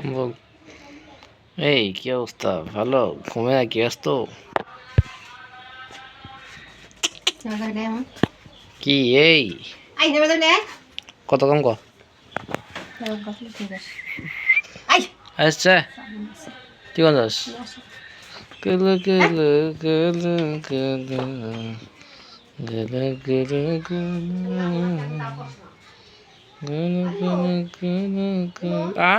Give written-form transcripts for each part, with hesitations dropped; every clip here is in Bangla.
সম্ভব। এই কি অবস্থা? ভালো? ঘুমে নাকি ব্যস্ত? কি এই কত কম ক আচ্ছা কি বলছস? গেল গেল গেল গেল গেল গেল আ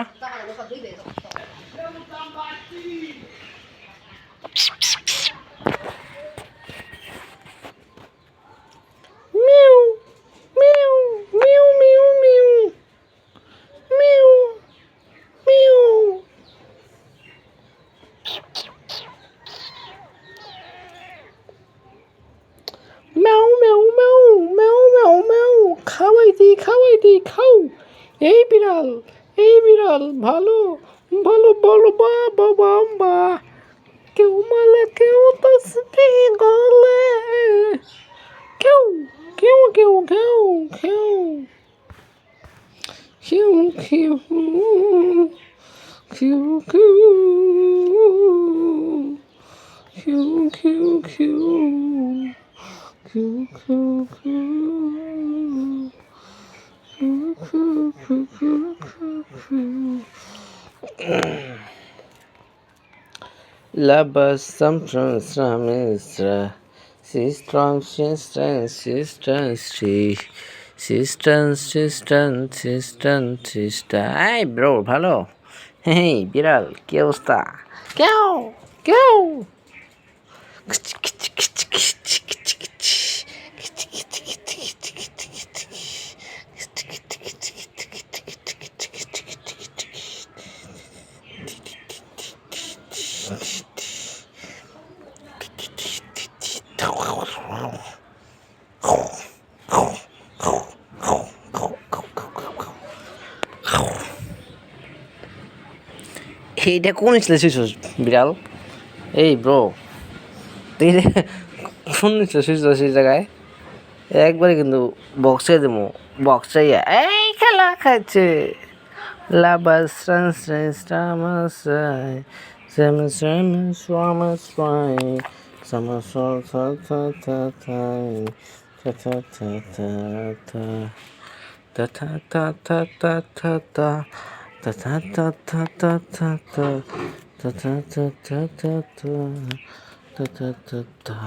মিউ মিউ মিউ মিউ মিউ মিউ মিউ ম্যাও ম্যাও ম্যাও ম্যাও ম্যাও ম্যাও খাওয়াই দি খাও। এই বিড়াল ভালো ভালো বলো বাবা বাম্বা কেউ মালে কেউ তসবি গলে কেউ কেউ কেউ কেউ কেউ কেউ কেউ কেউ কেউ কেউ কেউ Love sometimes Ramistra Sistran sister এই ব্রো ভালো হেই বিড়াল কি অবস্থা কেউ কেউ এইটা কোন স্কুলে শিখছিস বিড়াল? এই ব্রো তুই কোন স্কুলে শিখছিস সেই জায়গায়? একবারে কিন্তু বক্সে দেবো বক্সে এই খেলা খাচ্ছে লাবাস রামাসাই সামাসাই সামাসল থা থা থা থাই থা থা থা থা থা থা থা থা থা থা থা ta ta ta ta ta ta ta ta ta ta ta ta ta ta ta ta ta